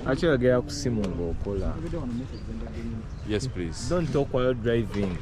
Actually, I get Simon Cola. Yes, please. Don't talk while you're driving.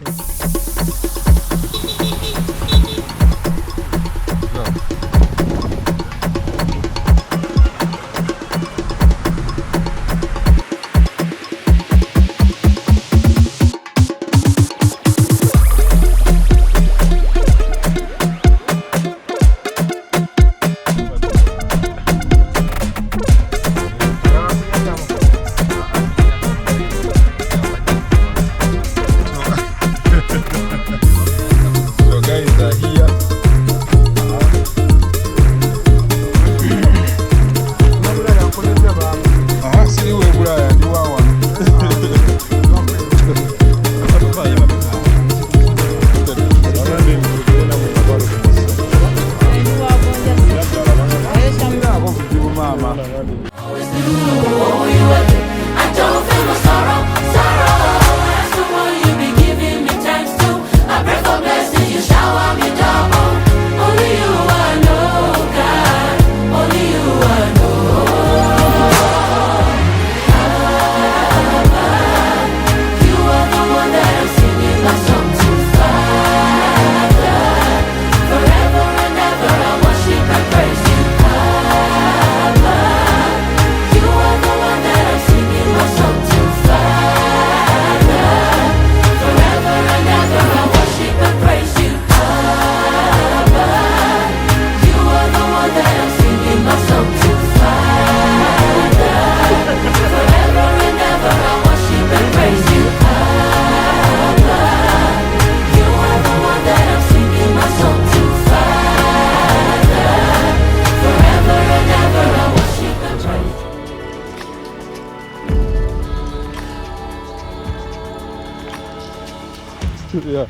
Yeah.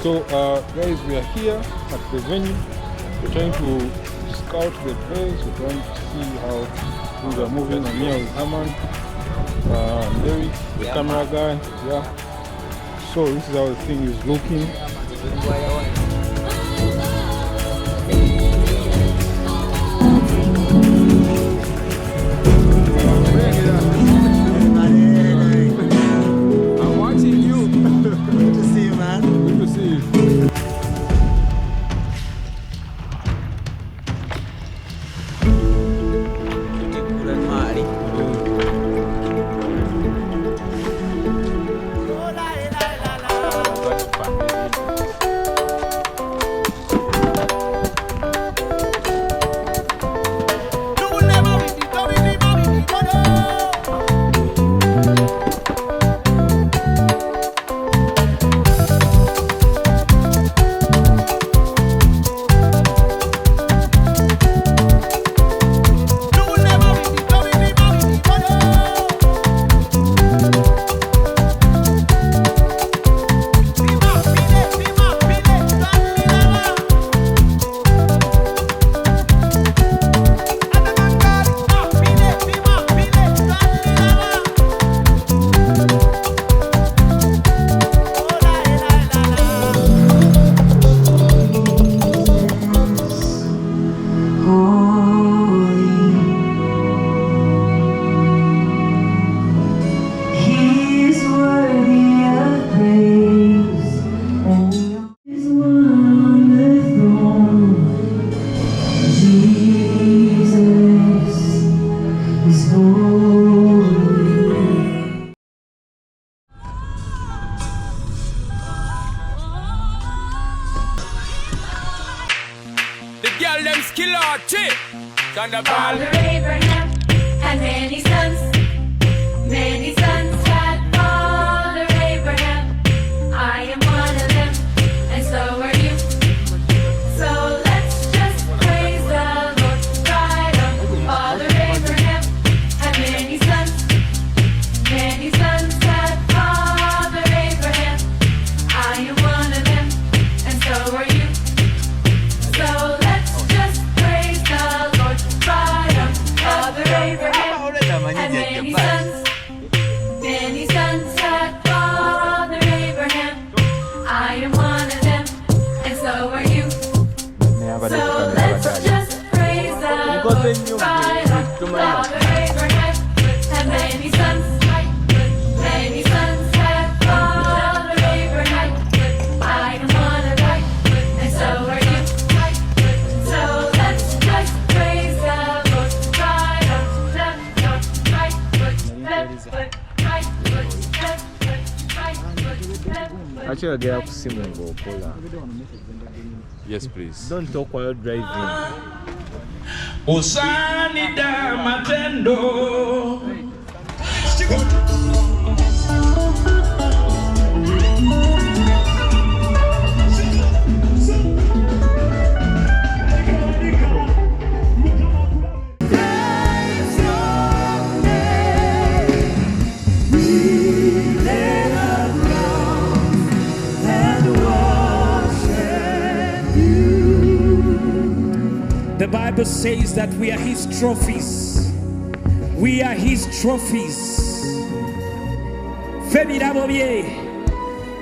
So, guys, we are here at the venue. We're trying to scout the place. We're trying to see how things are moving. I'm here with Herman, Derek, the camera guy. Yeah. So this is how the thing is looking. Father Abraham had many sons had Father Abraham. I am one of them, and so are you. So let's just praise the Lord right on. Father Abraham had many sons had Father Abraham. I am one of them, and so are you. So let's just praise the Lord right on. Father Abraham had many sons Right on, Father Abraham, and many sons. Many sons have Father Abraham. I am one of them, and so are you. So let's just praise the Lord. Right on, left foot, right foot, left foot, right foot, left foot, right foot, left foot. Lwaki oyogera ku simu ng'okola? Yes, please. Don't talk while you're driving. Usanida matendo. The Bible says that we are his trophies. We are his trophies. Femi Dabobie,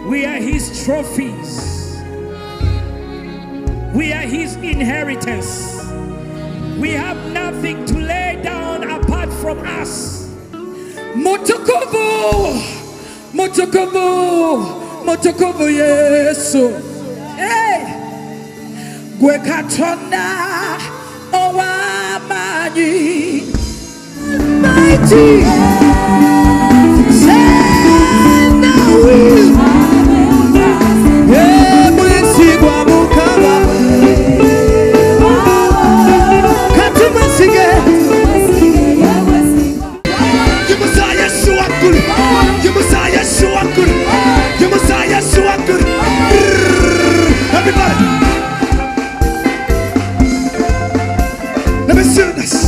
we are his trophies. We are his inheritance. We have nothing to lay down apart from us. Motokobo, Motokobo, Motokobo, Yesu. Hey! Gwekatona Owamani Mighty Senawi Mwesi kwa mukaba Katumesige Yimusa Yesu akuri Yimusa Yesu akuri Yimusa Yesu akuri Everybody Let me see this.